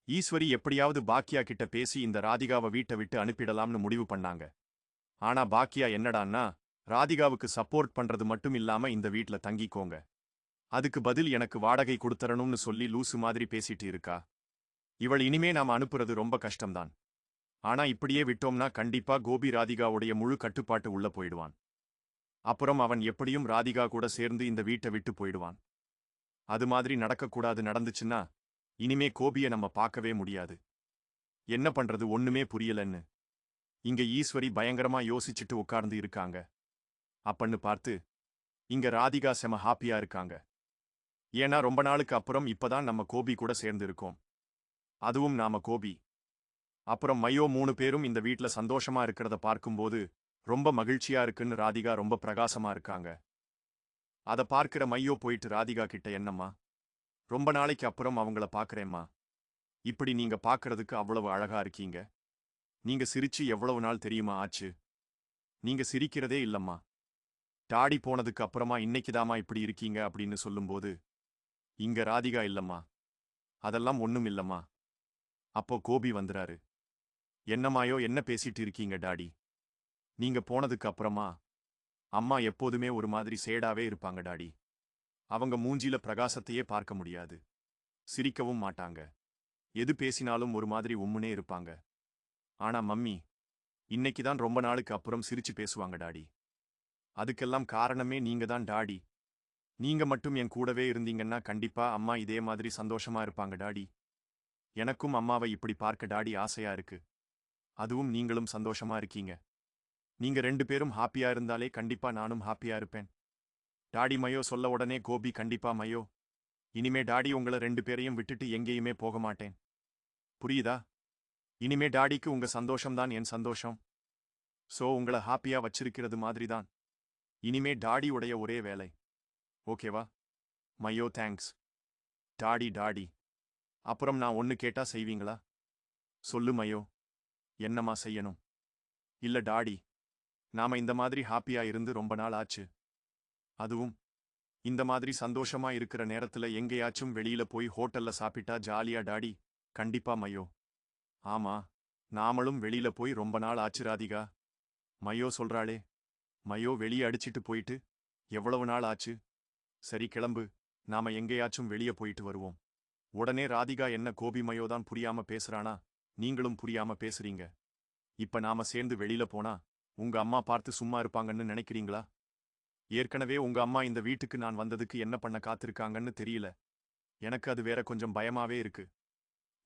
ஈஸ்வரி எப்படியாவது பாக்கியா கிட்ட பேசி இந்த ராதிகாவை வீட்டை விட்டு அனுப்பிடலாம்னு முடிவு பண்ணாங்க. ஆனா பாக்கியா என்னடான்னா, ராதிகாவுக்கு சப்போர்ட் பண்றது மட்டும் இல்லாம இந்த வீட்ல தங்கிக்கோங்க, அதுக்கு பதில் எனக்கு வாடகை கொடுத்தரணும்னு சொல்லி லூசு மாதிரி பேசிட்டு இருக்கா. இவள் இனிமே நாம அனுப்புறது ரொம்ப கஷ்டம்தான். ஆனா இப்படியே விட்டோம்னா கண்டிப்பா கோபி ராதிகாவுடைய முழு கட்டுப்பாட்டு உள்ள போயிடுவான். அப்புறம் அவன் எப்படியும் ராதிகா கூட சேர்ந்து இந்த வீட்டை விட்டு போயிடுவான். அது மாதிரி நடக்கக்கூடாது. நடந்துச்சுன்னா இனிமே கோபிய நம்ம பார்க்கவே முடியாது. என்ன பண்றது ஒண்ணுமே புரியலன்னு இங்க ஈஸ்வரி பயங்கரமா யோசிச்சுட்டு உட்கார்ந்து இருக்காங்க. அப்பன்னு பார்த்து இங்க ராதிகா செம ஹாப்பியா இருக்காங்க. ஏன்னா ரொம்ப நாளுக்கு அப்புறம் இப்பதான் நம்ம கோபி கூட சேர்ந்து இருக்கோம். அதுவும் நாம கோபி அப்புறம் மையோ 3 பேரும் இந்த வீட்ல சந்தோஷமா இருக்கிறத பார்க்கும்போது ரொம்ப மகிழ்ச்சியா இருக்குன்னு ராதிகா ரொம்ப பிரகாசமா இருக்காங்க. அத பார்க்கிற மையோ போயிட்டு ராதிகா கிட்ட, என்னம்மா, ரொம்ப நாளைக்கு அப்புறம் அவங்கள பார்க்கறேம்மா. இப்படி நீங்க பார்க்கறதுக்கு அவ்வளவு அழகா இருக்கீங்க. நீங்க சிரிச்சு எவ்வளவு நாள் தெரியுமா ஆச்சு? நீங்க சிரிக்கிறதே இல்லம்மா. டாடி போனதுக்கு அப்புறமா இன்னைக்குதாம்மா இப்படி இருக்கீங்க அப்படின்னு சொல்லும்போது, இங்க ராதிகா இல்லம்மா, அதெல்லாம் ஒண்ணும் இல்லம்மா. அப்போ கோபி வந்துறாரு. என்னமாயோ என்ன பேசிட்டு இருக்கீங்க டாடி? நீங்க போனதுக்கு அப்புறமா அம்மா எப்போதுமே ஒரு மாதிரி சேடாவே இருப்பாங்க டாடி. அவங்க மூஞ்சில பிரகாசத்தையே பார்க்க முடியாது. சிரிக்கவும் மாட்டாங்க. எது பேசினாலும் ஒரு மாதிரி உம்முனே இருப்பாங்க. ஆனா மம்மி, இன்னைக்கு தான் ரொம்ப நாளுக்கு அப்புறம் சிரிச்சு பேசுவாங்க டாடி. அதுக்கெல்லாம் காரணமே நீங்க தான் டாடி. நீங்க மட்டும் என் கூடவே இருந்தீங்கன்னா கண்டிப்பா அம்மா இதே மாதிரி சந்தோஷமா இருப்பாங்க டாடி. எனக்கும் அம்மாவை இப்படி பார்க்க டாடி ஆசையா இருக்கு. அதுவும் நீங்களும் சந்தோஷமா இருக்கீங்க. நீங்க 2 பேரும் ஹாப்பியா இருந்தாலே கண்டிப்பா நானும் ஹாப்பியா இருப்பேன் டாடி. மையோ சொல்ல உடனே கோபி, கண்டிப்பா மையோ, இனிமே டாடி உங்கள 2 பேரையும் விட்டுட்டு எங்கேயுமே போக மாட்டேன். புரியுதா? இனிமே டாடிக்கு உங்க சந்தோஷம்தான் என் சந்தோஷம். சோ உங்கள ஹாப்பியா வச்சிருக்கிறது மாதிரி தான் இனிமே டாடி உடைய ஒரே வேலை. ஓகேவா? மையோ தேங்க்ஸ் டாடி. டாடி, அப்புறம் நான் ஒன்னு கேட்டா செய்வீங்களா? சொல்லு மையோ. என்னமா செய்யணும்? இல்ல டாடி, நாம இந்த மாதிரி ஹாப்பியா இருந்து ரொம்ப நாள் ஆச்சு. அதுவும் இந்த மாதிரி சந்தோஷமா இருக்கிற நேரத்துல எங்கேயாச்சும் வெளியில போய் ஹோட்டல்ல சாப்பிட்டா ஜாலியா டாடி? கண்டிப்பா மையோ. ஆமா, நாமளும் வெளியில போய் ரொம்ப நாள் ஆச்சு ராதிகா. மையோ சொல்றாளே. மையோ வெளியே அடிச்சிட்டு போயிட்டு எவ்வளவு நாள் ஆச்சு? சரி கிளம்பு, நாம எங்கேயாச்சும் வெளியே போயிட்டு வருவோம். உடனே ராதிகா, என்ன கோபி மையோதான் புரியாம பேசுறானா? நீங்களும் புரியாம பேசுறீங்க. இப்ப நாம சேர்ந்து வெளியில போனா உங்க அம்மா பார்த்து சும்மா இருப்பாங்கன்னு நினைக்கிறீங்களா? ஏற்கனவே உங்க அம்மா இந்த வீட்டுக்கு நான் வந்ததுக்கு என்ன பண்ண காத்திருக்காங்கன்னு தெரியல. எனக்கு அது வேற கொஞ்சம் பயமாவே இருக்கு.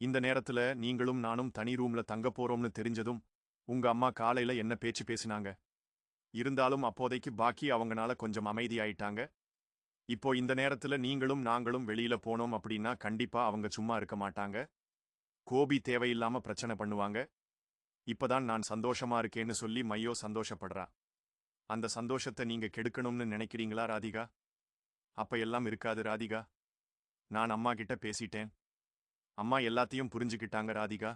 இந்த நேரத்துல நீங்களும் நானும் தனி ரூம்ல தங்க போறோம்னு தெரிஞ்சதும் உங்க அம்மா காலையில என்ன பேச்சு பேசினாங்க. இருந்தாலும் அப்போதைக்கு பாக்கி அவங்கனால கொஞ்சம் அமைதியாயிட்டாங்க. இப்போ இந்த நேரத்துல நீங்களும் நாங்களும் வெளியில போனோம் அப்படின்னா கண்டிப்பா அவங்க சும்மா இருக்க மாட்டாங்க. கோபி தேவையில்லாம பிரச்சனை பண்ணுவாங்க. இப்பதான் நான் சந்தோஷமா இருக்கேன்னு சொல்லி மையோ சந்தோஷப்படுறா. அந்த சந்தோஷத்தை நீங்க கெடுக்கணும்னு நினைக்கிறீங்களா ராதிகா? அப்ப எல்லாம் இருக்காது ராதிகா. நான் அம்மா கிட்ட பேசிட்டேன். அம்மா எல்லாத்தையும் புரிஞ்சுக்கிட்டாங்க ராதிகா.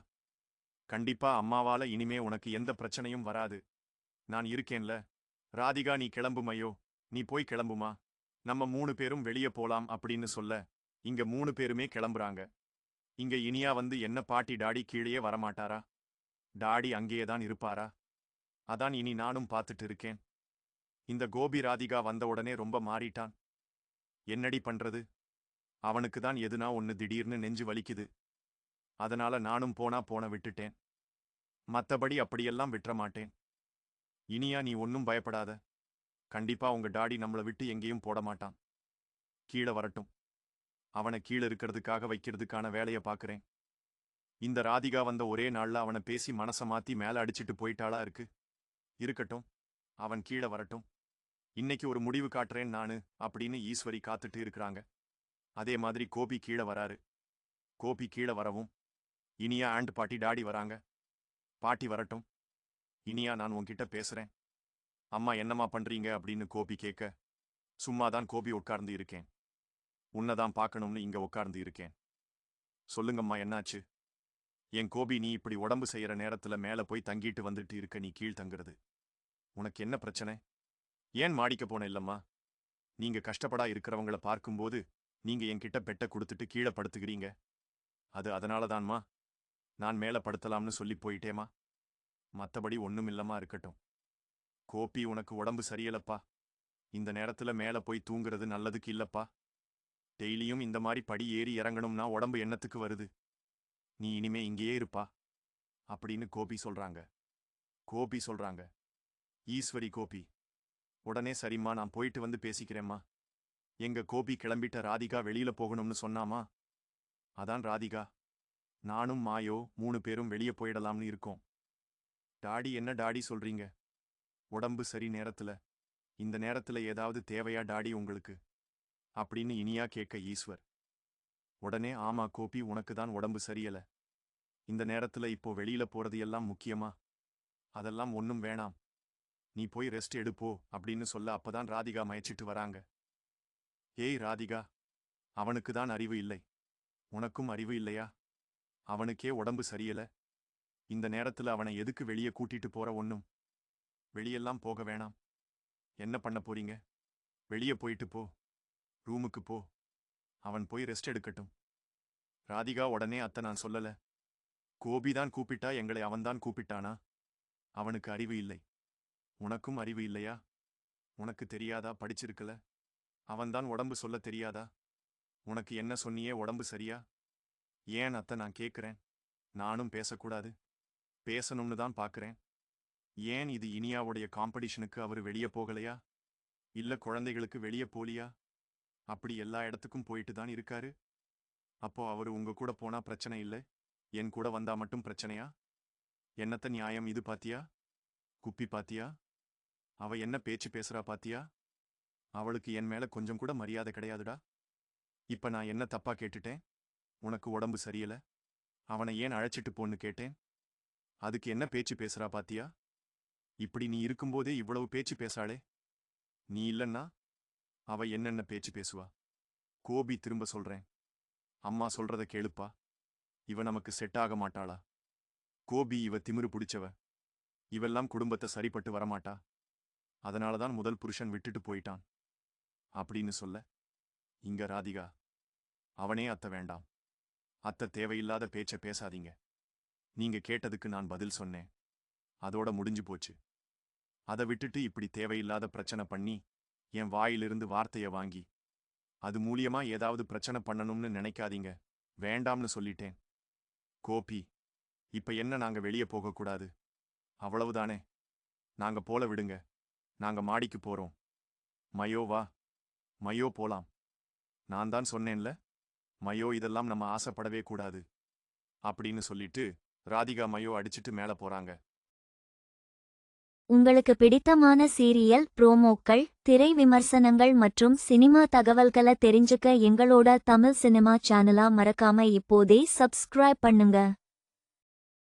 கண்டிப்பா அம்மாவால இனிமே உனக்கு எந்த பிரச்சனையும் வராது. நான் இருக்கேன்ல. ராதிகா, நீ கிளம்பு மையோ. நீ போய் கிளம்புமா. நம்ம 3 பேரும் வெளியே போலாம் அப்படின்னு சொல்ல இங்க 3 பேருமே கிளம்புறாங்க. இங்க இனியா வந்து, என்ன பாட்டி, டாடி கீழேயே வரமாட்டாரா? டாடி அங்கேயேதான் இருப்பாரா? அதான் இனி நானும் பார்த்துட்டு இருக்கேன். இந்த கோபி ராதிகா வந்த உடனே ரொம்ப மாறிட்டான். என்னடி பண்றது? அவனுக்கு தான் எதுனா ஒன்னு திடீர்னு நெஞ்சு வலிக்குது. அதனால நானும் போனா போன விட்டுட்டேன். மத்தபடி அப்படியெல்லாம் விட்டுற மாட்டேன். இனியா, நீ ஒன்னும் பயப்படாத. கண்டிப்பா உங்க டாடி நம்மள விட்டு எங்கேயும் போட மாட்டான். கீழே வரட்டும். அவனை கீழே இருக்கிறதுக்காக வைக்கிறதுக்கான வேலையை பார்க்கறேன். இந்த ராதிகா வந்த ஒரே நாள்ல அவனை பேசி மனச மாத்தி மேல அடிச்சிட்டு போயிட்டாளா இருக்கு. இருக்கட்டும், அவன் கீழே வரட்டும். இன்னைக்கு ஒரு முடிவு காட்டுறேன் நானு அப்படின்னு ஈஸ்வரி காத்துட்டு இருக்கிறாங்க. அதே மாதிரி கோபி கீழே வராரு. கோபி கீழே வரவும் இனியா அண்ட் பாட்டி டாடி வராங்க. பாட்டி வரட்டும். இனியா, நான் உன்கிட்ட பேசுறேன். அம்மா என்னம்மா பண்றீங்க அப்படின்னு கோபி கேட்க, சும்மாதான் கோபி உட்கார்ந்து இருக்கேன். உன்னதான் பார்க்கணும்னு இங்க உட்கார்ந்து இருக்கேன். சொல்லுங்கம்மா, என்னாச்சு? என் கோபி, நீ இப்படி உடம்பு செய்யற நேரத்துல மேல போய் தங்கிட்டு வந்துட்டு இருக்க, நீ கீழ் தங்குறது உனக்கு என்ன பிரச்சனை? ஏன் மாடிக்க போன இல்லம்மா? நீங்க கஷ்டப்படா இருக்கிறவங்கள பார்க்கும்போது நீங்க என்கிட்ட பெட்ட கொடுத்துட்டு கீழே படுத்துக்கிறீங்க. அது அதனாலதான்மா நான் மேல படுத்தலாம்னு சொல்லி போயிட்டேமா. மத்தபடி ஒண்ணுமில்லமா இருக்கட்டும். கோபி, உனக்கு உடம்பு சரியில்லப்பா. இந்த நேரத்துல மேல போய் தூங்குறது நல்லதுக்கு இல்லப்பா. டெய்லியும் இந்த மாதிரி படி ஏறி இறங்கணும்னா உடம்பு என்னத்துக்கு வருது? நீ இனிமே இங்கேயே இருப்பா அப்படின்னு கோபி சொல்றாங்க. ஈஸ்வரி கோபி உடனே சரிம்மா, நான் போயிட்டு வந்து பேசிக்கிறேம்மா. எங்க கோபி கிளம்பிட்ட ராதிகா வெளியில போகணும்னு சொன்னாமா. அதான் ராதிகா, நானும் மாயோ 3 பேரும் வெளியே போயிடலாம்னு இருக்கோம். டாடி, என்ன டாடி சொல்றீங்க? உடம்பு சரி நேரத்துல இந்த நேரத்துல ஏதாவது தேவையா டாடி உங்களுக்கு அப்படின்னு இனியா கேட்க ஈஸ்வர் உடனே, ஆமா கோபி, உனக்கு தான் உடம்பு சரியல. இந்த நேரத்துல இப்போ வெளியில போறது எல்லாம் முக்கியமா? அதெல்லாம் ஒன்னும் வேணாம், நீ போய் ரெஸ்ட் எடுப்போ அப்படின்னு சொல்ல அப்பதான் ராதிகா மயச்சிட்டு வராங்க. ஏய் ராதிகா, அவனுக்கு தான் அறிவு இல்லை, உனக்கும் அறிவு இல்லையா? அவனுக்கே உடம்பு சரியல. இந்த நேரத்துல அவனை எதுக்கு வெளியே கூட்டிட்டு போற? ஒன்னும் வெளியெல்லாம் போக வேணாம். என்ன பண்ண போறீங்க? வெளியே போயிட்டு போ, ரூமுக்கு போ. அவன் போய் ரெஸ்ட் எடுக்கட்டும். ராதிகா உடனே, அத்தை நான் சொல்லல. கோபிதான் கூப்பிட்டா, எங்களை அவன்தான் கூப்பிட்டானா? அவனுக்கு அறிவு இல்லை. உனக்கும் அறிவு இல்லையா? உனக்கு தெரியாதா? படிச்சிருக்கல. அவன்தான் உடம்பு சொல்ல தெரியாதா? உனக்கு என்ன சொன்னியே, உடம்பு சரியா? ஏன் அத்தை நான் கேட்கிறேன். நானும் பேசக்கூடாது? பேசணும்னு தான் பார்க்கிறேன். ஏன் இது இனியாவுடைய காம்படிஷனுக்கு அவரு வெளியே போகலையா? இல்ல குழந்தைகளுக்கு வெளியே போலியா? அப்படி எல்லா இடத்துக்கும் போயிட்டு தான் இருக்காரு. அப்போ அவரு உங்க கூட போனா பிரச்சனை இல்லை, என் கூட வந்தா மட்டும் பிரச்சனையா? என்னத்த நியாயம் இது? பாத்தியா குப்பி, பாத்தியா அவ என்ன பேச்சு பேசுறா? பாத்தியா? அவளுக்கு என் மேல கொஞ்சம் கூட மரியாதை கிடையாதுடா. இப்ப நான் என்ன தப்பா கேட்டுட்டேன்? உனக்கு உடம்பு சரியல, அவனை ஏன் அழைச்சிட்டு போன்னு கேட்டேன். அதுக்கு என்ன பேச்சு பேசுறா? பாத்தியா? இப்படி நீ இருக்கும்போதே இவ்வளவு பேச்சு பேசாளே. நீ இல்லன்னா அவ என்னென்ன பேச்சு பேசுவா? கோபி, திரும்ப சொல்றேன், அம்மா சொல்றத கேளுப்பா. இவ நமக்கு செட் ஆக மாட்டாளா? கோபி, இவ திமிரு பிடிச்சவ. இவெல்லாம் குடும்பத்தை சரிப்பட்டு வரமாட்டா. அதனாலதான் முதல் புருஷன் விட்டுட்டு போயிட்டான் அப்படின்னு சொல்ல, இங்க ராதிகா, அவனே அத்தை வேண்டாம், அத்தை தேவையில்லாத பேச்ச பேசாதீங்க. நீங்க கேட்டதுக்கு நான் பதில் சொன்னேன், அதோட முடிஞ்சு போச்சு. அதை விட்டுட்டு இப்படி தேவையில்லாத பிரச்சனை பண்ணி என் வாயிலிருந்து வார்த்தைய வாங்கி அது மூலியமா ஏதாவது பிரச்சனை பண்ணணும்னு நினைக்காதீங்க. வேண்டாம்னு சொல்லிட்டேன். கோபி, இப்ப என்ன, நாங்க வெளியே போகக்கூடாது அவ்வளவுதானே? நாங்க போல விடுங்க, நாங்க மாடிக்கு போறோம். மயோ வா, மயோ போலாம். நான் தான் சொன்னேன்ல மயோ, இதெல்லாம் நம்ம ஆசைப்படவே கூடாது அப்படின்னு சொல்லிட்டு ராதிகா மயோ அடிச்சிட்டு மேல போறாங்க. உங்களுக்கு பிடித்தமான சீரியல் ப்ரோமோக்கள், திரை விமர்சனங்கள் மற்றும் சினிமா தகவல்களை தெரிஞ்சுக்க எங்களோட தமிழ் சினிமா சேனலை மறக்காம இப்போதே சப்ஸ்கிரைப் பண்ணுங்க.